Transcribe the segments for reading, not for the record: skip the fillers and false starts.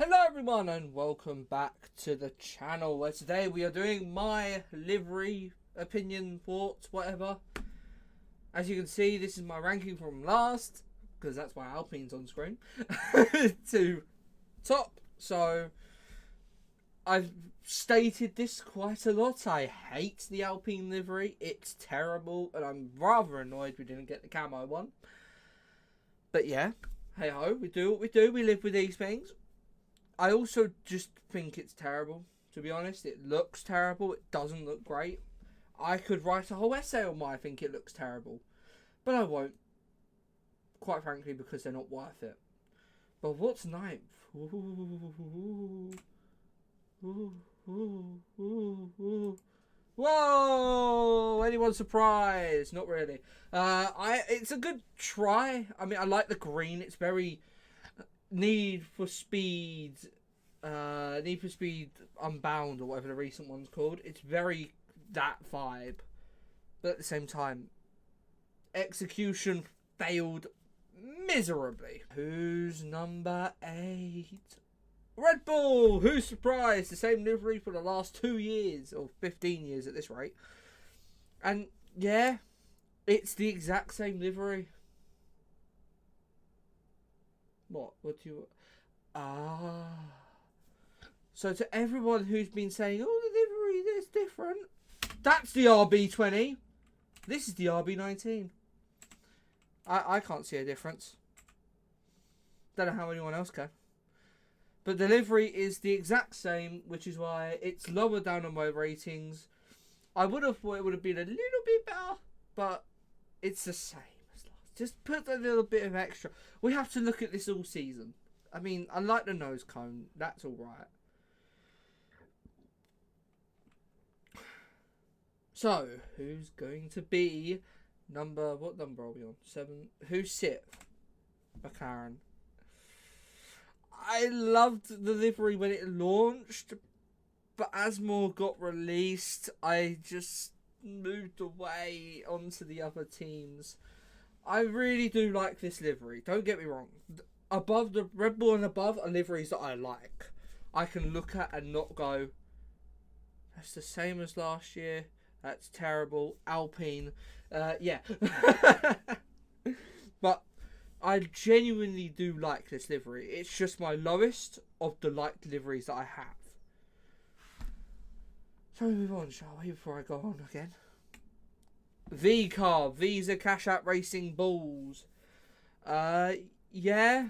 Hello everyone and welcome back to the channel where today we are doing my livery opinion, thoughts, whatever. As you can see, this is my ranking from last, because that's why Alpine's on screen, to top. So I've stated this quite a lot. I hate the Alpine livery. It's terrible and I'm rather annoyed we didn't get the camo one. But yeah, hey ho, we do what we do. We live with these things. I also just think it's terrible, to be honest. It looks terrible. It doesn't look great. I could write a whole essay on why I think it looks terrible. But I won't. Quite frankly, because they're not worth it. But what's ninth? Whoa! Anyone surprised? Not really. It's a good try. I mean, I like the green. It's very... Need for Speed Unbound, or whatever the recent one's called. It's very that vibe, but at the same time, execution failed miserably. Who's number 8? Redbull! Who's surprised? The same livery for the last 2 years, or 15 years at this rate. And yeah, it's the exact same livery. What do you... So to everyone who's been saying, oh, the livery, that's different. That's the RB20. This is the RB19. I can't see a difference. Don't know how anyone else can. But the livery is the exact same, which is why it's lower down on my ratings. I would have thought it would have been a little bit better, but it's the same. Just put a little bit of extra. We have to look at this all season. I mean, I like the nose cone. That's all right. So, who's going to be number... What number are we on? 7. Who's 6th? McLaren. I loved the livery when it launched, but as more got released, I just moved away onto the other teams. I really do like this livery. Don't get me wrong. Above the Redbull and above are liveries that I like. I can look at and not go, that's the same as last year. That's terrible. Alpine. Yeah. But I genuinely do like this livery. It's just my lowest of the liked liveries that I have. So we move on, shall we, before I go on again? V-Car, Visa Cash App Racing Bulls. Yeah.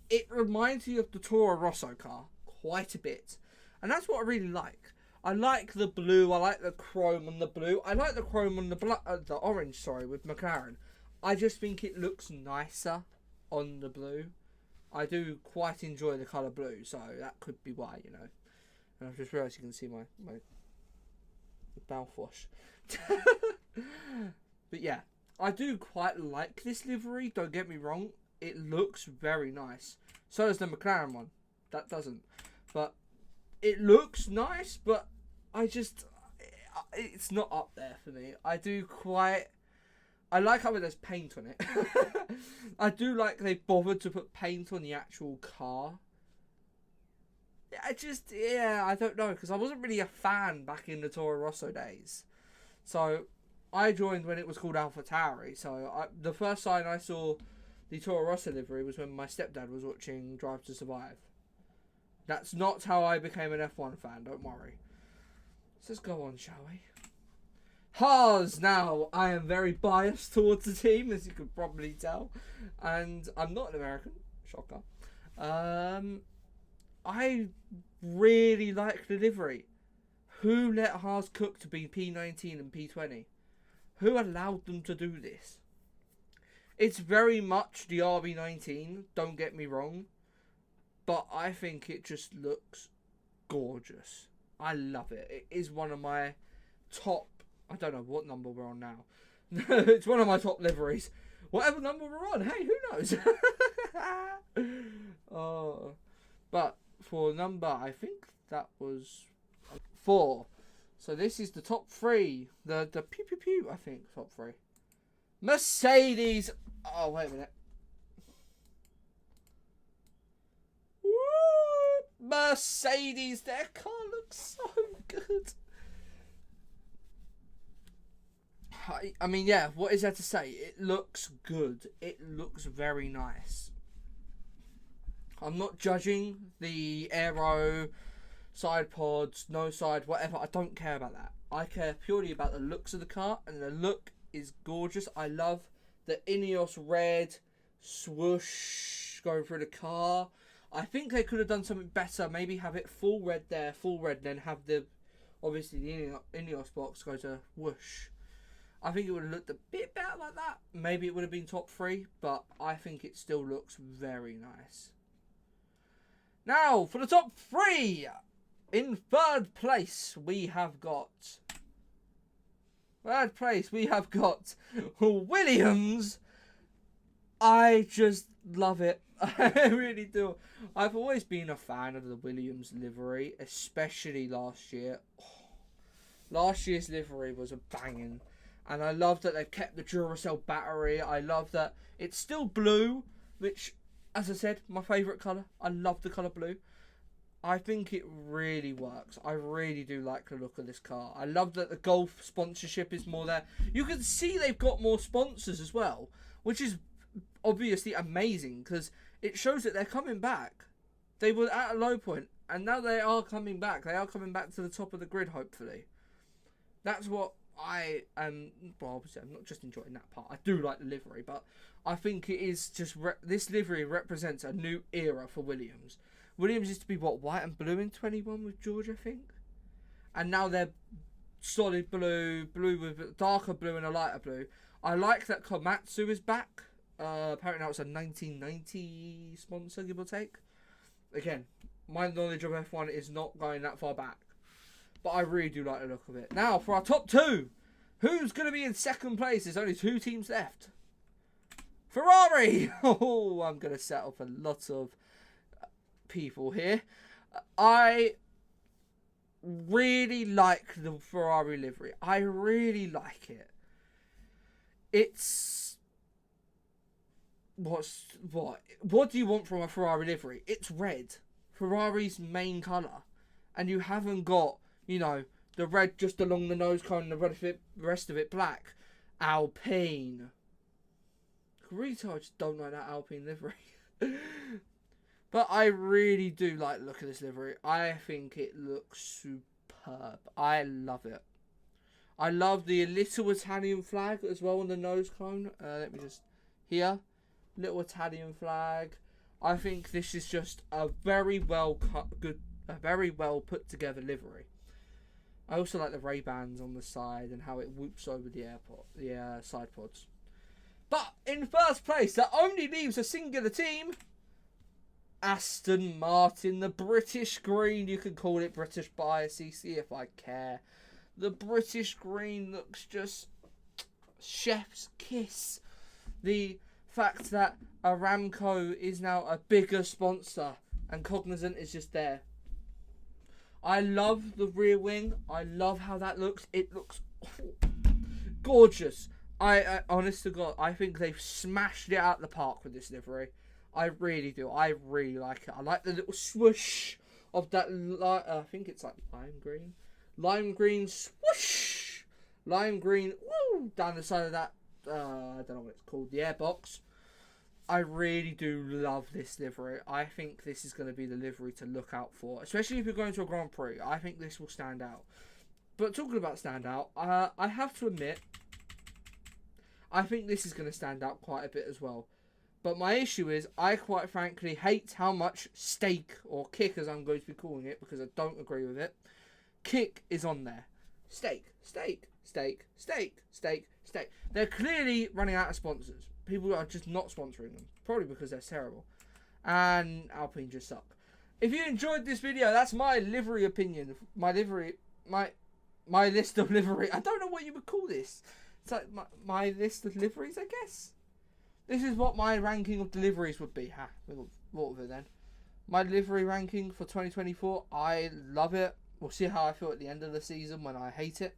It reminds me of the Toro Rosso car quite a bit. And that's what I really like. I like the blue, I like the chrome on the blue. I like the chrome on the orange, sorry, with McLaren. I just think it looks nicer on the blue. I do quite enjoy the colour blue, so that could be why, you know. And I've just realised you can see my mouthwash. But yeah, I do quite like this livery, don't get me wrong. It looks very nice. So does the McLaren one. That doesn't. But it looks nice, but it's not up there for me. I like how there's paint on it. I do like they bothered to put paint on the actual car. I don't know, because I wasn't really a fan back in the Toro Rosso days. So I joined when it was called AlphaTauri. So the first time I saw the Toro Rosso livery was when my stepdad was watching Drive to Survive. That's not how I became an F1 fan, don't worry. Let's go on, shall we? Haas! Now, I am very biased towards the team, as you could probably tell. And I'm not an American. Shocker. I really like the livery. Who let Haas cook to be P19 and P20? Who allowed them to do this? It's very much the RB19, don't get me wrong. But I think it just looks gorgeous. I love it. It is one of my top... I don't know what number we're on now. It's one of my top liveries. Whatever number we're on, hey, who knows? But for number, I think that was 4. So this is the top 3. The pew pew pew, I think, top 3. Mercedes. Oh, wait a minute. Woo! Mercedes. Their car looks so good. I mean, yeah, what is there to say? It looks good. It looks very nice. I'm not judging the aero, side pods, no side, whatever. I don't care about that. I care purely about the looks of the car, and the look is gorgeous. I love the Ineos red swoosh going through the car. I think they could have done something better. Maybe have it full red there, full red, and then have obviously the Ineos box go to whoosh. I think it would have looked a bit better like that. Maybe it would have been top 3, but I think it still looks very nice. Now, for the top 3. In third place, we have got Williams. I just love it. I really do. I've always been a fan of the Williams livery, especially last year. Last year's livery was a banging. And I love that they've kept the Duracell battery. I love that it's still blue, which, as I said, my favourite colour. I love the colour blue. I think it really works. I really do like the look of this car. I love that the Golf sponsorship is more there. You can see they've got more sponsors as well, which is obviously amazing because it shows that they're coming back. They were at a low point, and now they are coming back. They are coming back to the top of the grid, hopefully. That's what I am. Well, obviously, I'm not just enjoying that part. I do like the livery, but I think it is just this livery represents a new era for Williams. Williams used to be what, white and blue in 21 with George, I think, and now they're solid blue with darker blue and a lighter blue. I like that Komatsu is back. Apparently now it's a 1990 sponsor, give or take. Again, my knowledge of F1 is not going that far back. But I really do like the look of it. Now, for our top 2. Who's going to be in second place? There's only 2 teams left. Ferrari! Oh, I'm going to settle for lots of people here. I really like the Ferrari livery. I really like it. It's... What do you want from a Ferrari livery? It's red. Ferrari's main colour. And you haven't got, you know, the red just along the nose cone and the rest of it black. Alpine. Retail, I just don't like that Alpine livery. But I really do like the look of this livery. I think it looks superb. I love it. I love the little Italian flag as well on the nose cone. Let me just... Here. Little Italian flag. I think this is just a very well put together livery. I also like the Ray-Bans on the side and how it whoops over the side pods. But in first place, that only leaves a singular team. Aston Martin, the British green. You can call it British bias, CC, if I care. The British green looks just chef's kiss. The fact that Aramco is now a bigger sponsor and Cognizant is just there. I love the rear wing. I love how that looks. It looks gorgeous. I honest to God, I think they've smashed it out of the park with this livery. I really do. I really like it. I like the little swoosh of that, I think it's like lime green. Lime green swoosh. Lime green, woo, down the side of that, I don't know what it's called, the airbox. I really do love this livery. I think this is going to be the livery to look out for, especially if you're going to a Grand Prix. I think this will stand out. But talking about stand out, I have to admit, I think this is going to stand out quite a bit as well. But my issue is, I quite frankly hate how much steak, or kick as I'm going to be calling it, because I don't agree with it. Kick is on there. Steak, steak, steak, steak, steak, steak. They're clearly running out of sponsors. People are just not sponsoring them. Probably because they're terrible. And Alpine just suck. If you enjoyed this video, that's my livery opinion. My list of livery. I don't know what you would call this. It's like my list of liveries, I guess. This is what my ranking of deliveries would be. What of it then? My livery ranking for 2024. I love it. We'll see how I feel at the end of the season when I hate it.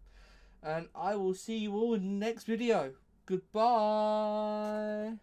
And I will see you all in the next video. Goodbye.